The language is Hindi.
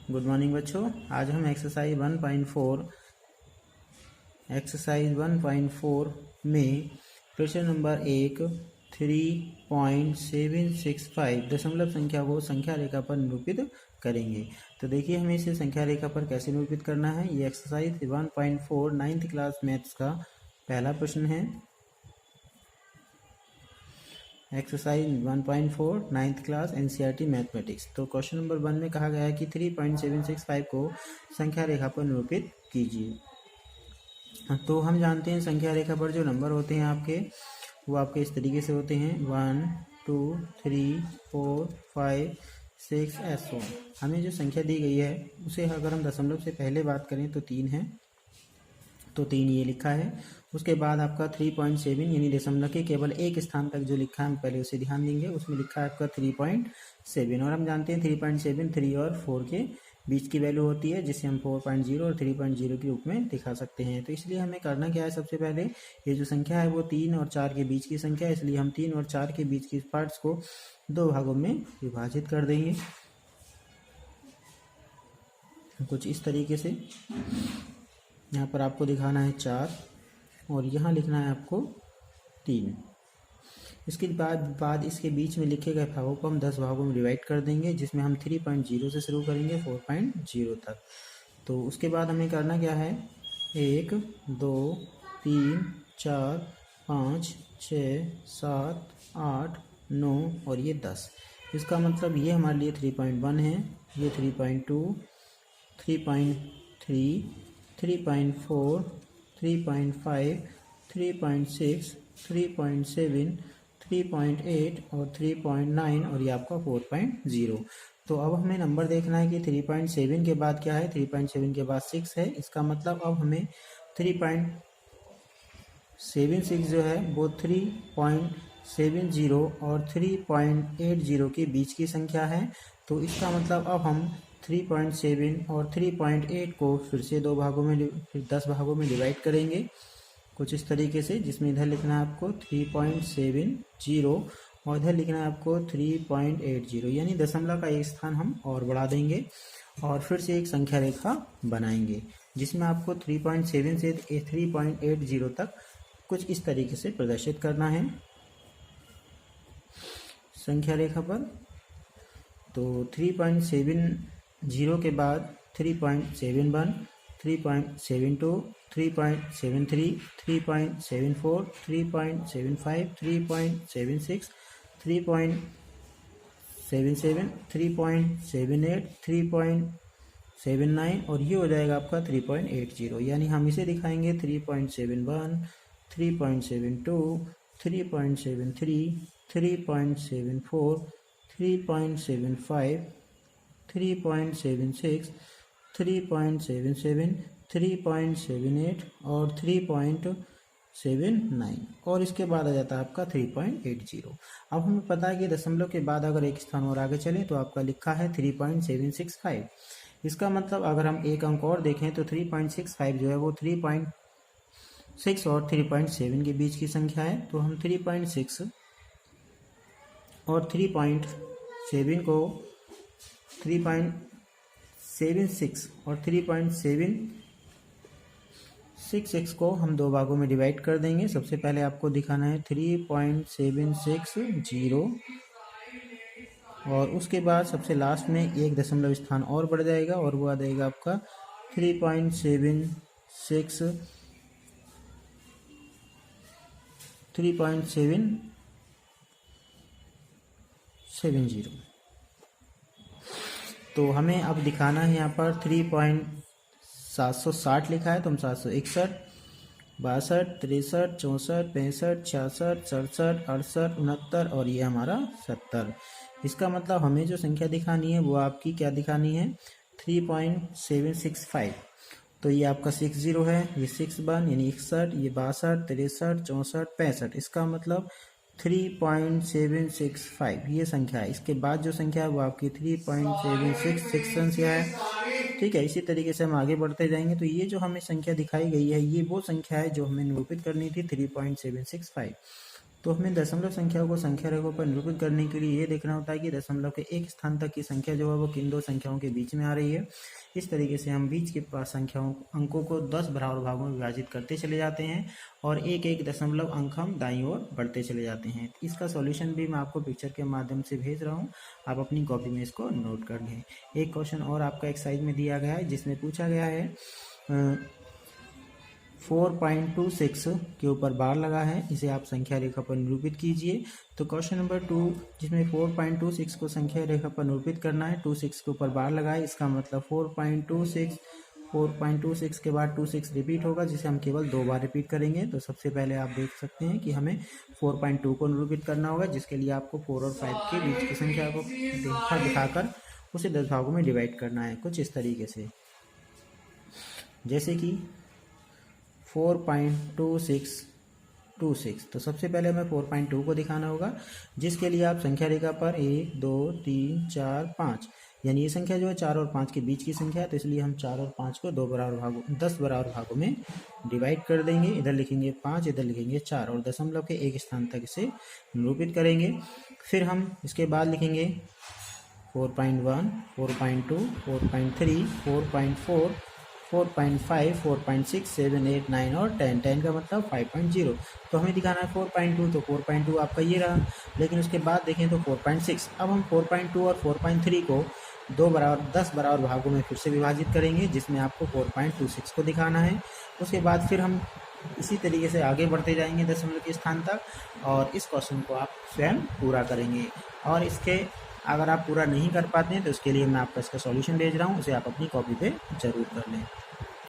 गुड मॉर्निंग बच्चों। आज हम एक्सरसाइज 1.4 में क्वेश्चन नंबर 3.765 दशमलव संख्या को संख्या रेखा पर निरूपित करेंगे। तो देखिए हमें इसे संख्या रेखा पर कैसे निरूपित करना है। ये एक्सरसाइज 1.4 9th क्लास मैथ्स का पहला प्रश्न है। Exercise 1.4 9th class NCERT mathematics. तो क्वेश्चन नंबर 1 में कहा गया है कि 3.765 को संख्या रेखा पर निरूपित कीजिए। तो हम जानते हैं संख्या रेखा पर जो नंबर होते हैं आपके, वो आपके इस तरीके से होते हैं 1 2 3 4 5 6 ऐसे। हमें जो संख्या दी गई है उसे अगर हम दशमलव से पहले बात करें तो 3 है, तो 3 ये लिखा है। उसके बाद आपका 3.7 यानी दशमलव के केवल एक स्थान तक जो लिखा है हम पहले उसे ध्यान देंगे। उसमें लिखा है आपका 3.7 और हम जानते हैं 3.7 3 और 4 के बीच की वैल्यू होती है, जिसे हम 4.0 और 3.0 के रूप में दिखा सकते हैं। तो इसलिए हमें करना क्या है, सबसे पहले ये जो संख्या है वो 3 और 4 के बीच की संख्या है, इसलिए हम 3 और 4 के बीच की पार्ट्स को दो भागों में विभाजित कर देंगे कुछ इस तरीके से। यहाँ पर आपको दिखाना है 4 और यहाँ लिखना है आपको 3। इसके बाद इसके बीच में लिखे गए भागों को हम 10 भागों में डिवाइड कर देंगे, जिसमें हम 3.0 से शुरू करेंगे 4.0 तक। तो उसके बाद हमें करना क्या है, 1 2 3 4 5 6 7 8 9 और ये 10। इसका मतलब ये हमारे लिए 3.1 है, ये 3.2 3.3 3.4 3.5 3.6 3.7 3.8 और 3.9 और ये आपका 4.0। तो अब हमें नंबर देखना है कि 3.7 के बाद क्या है, 3.7 के बाद 6 है। इसका मतलब अब हमें 3.76 जो है वो 3.70 और 3.80 के बीच की संख्या है। तो इसका मतलब अब हम 3.7 और 3.8 को फिर से 10 भागों में डिवाइड करेंगे कुछ इस तरीके से, जिसमें इधर लिखना है आपको 3.70 और इधर लिखना है आपको 3.80, यानी दशमलव का एक स्थान हम और बढ़ा देंगे और फिर से एक संख्या रेखा बनाएंगे, जिसमें आपको 3.7 से 3.80 तक कुछ इस तरीके से प्रदर्शित करना है संख्या रेखा पर। तो 3.70 के बाद 3.71 3.72 3.73 3.74 3.75 3.76 3.77 3.78 3.79 और ये हो जाएगा आपका 3.80, यानी हम इसे दिखाएंगे 3.71 3.72 3.73 3.74 3.75 3.76 3.77 3.78 और 3.79 और इसके बाद आ जाता है आपका 3.80। अब हमें पता है कि दशमलव के बाद अगर एक स्थान और आगे चलें तो आपका लिखा है 3.765। इसका मतलब अगर हम एक अंक और देखें तो 3.65 जो है वो 3.6 और 3.7 के बीच की संख्या है। तो हम 3.6 और 3.7 को 3.76 और 3.766 को हम दो भागों में डिवाइड कर देंगे। सबसे पहले आपको दिखाना है 3.760 और उसके बाद सबसे लास्ट में एक दशमलव स्थान और बढ़ जाएगा और वो आ जाएगा आपका 3.770। तो हमें अब दिखाना है यहाँ पर 3.760 लिखा है, तो हम 761 62 63 64 65 66 67 68 69 और ये हमारा 70। इसका मतलब हमें जो संख्या दिखानी है वो आपकी क्या दिखानी है, 3.765। तो ये आपका 60 है, ये 61 यानी 61, ये 62 63 64 65। इसका मतलब 3.765 ये संख्या है। इसके बाद जो संख्या है वो आपकी 3.766 संख्या है। ठीक है, इसी तरीके से हम आगे बढ़ते जाएंगे। तो ये जो हमें संख्या दिखाई गई है ये वो संख्या है जो हमें निरूपित करनी थी 3.765। तो हमें दशमलव संख्याओं को संख्या रेखा पर निरूपित करने के लिए ये देखना होता है कि दशमलव के एक स्थान तक की संख्या जो है वो किन दो संख्याओं के बीच में आ रही है। इस तरीके से हम बीच के पास संख्याओं अंकों को 10 बराबर भागों में विभाजित करते चले जाते हैं और एक एक दशमलव अंक हम दाईं ओर बढ़ते चले जाते हैं। इसका सॉल्यूशन भी मैं आपको पिक्चर के माध्यम से भेज रहा हूँ, आप अपनी कॉपी में इसको नोट कर लें। एक क्वेश्चन और आपका एक्सरसाइज में दिया गया है जिसमें पूछा गया है 4.26 के ऊपर बार लगा है, इसे आप संख्या रेखा पर निरूपित कीजिए। तो क्वेश्चन नंबर 2 जिसमें 4.26 को संख्या रेखा पर निरूपित करना है, 26 के ऊपर बार लगा है, इसका मतलब 4.26 के बाद 26 रिपीट होगा, जिसे हम केवल 2 बार रिपीट करेंगे। तो सबसे पहले आप देख सकते हैं कि हमें 4.2 को निरूपित करना होगा, जिसके लिए आपको 4 और 5 के बीच की संख्या को दिखाकर उसे 10 भागों में डिवाइड करना है, कुछ इस तरीके से। जैसे कि 4.26, तो सबसे पहले हमें 4.2 को दिखाना होगा, जिसके लिए आप संख्या रेखा पर 1 2 3 4 5 यानी ये संख्या जो है 4 और 5 के बीच की संख्या है, तो इसलिए हम 4 और 5 को 10 बराबर भागों में डिवाइड कर देंगे। इधर लिखेंगे 5, इधर लिखेंगे 4 और दशमलव के एक स्थान तक इसे निरूपित करेंगे। फिर हम इसके बाद लिखेंगे 4.1, 4.2, 4.3, 4.4, 4.5, 4.6, 7, 8, 9 और 10 का मतलब 5.0। तो हमें दिखाना है 4.2, तो 4.2 आपका ये रहा। लेकिन उसके बाद देखें तो 4.6, अब हम 4.2 और 4.3 को 10 बराबर भागों में फिर से विभाजित करेंगे, जिसमें आपको 4.26 को दिखाना है। उसके बाद फिर हम इसी तरीके से आगे बढ़ते जाएंगे दशमलव के स्थान तक, और इस क्वेश्चन को आप स्वयं पूरा करेंगे। और इसके अगर आप पूरा नहीं कर पाते हैं तो इसके लिए मैं आपका इसका सॉल्यूशन भेज रहा हूँ, उसे आप अपनी कॉपी पे जरूर कर लें।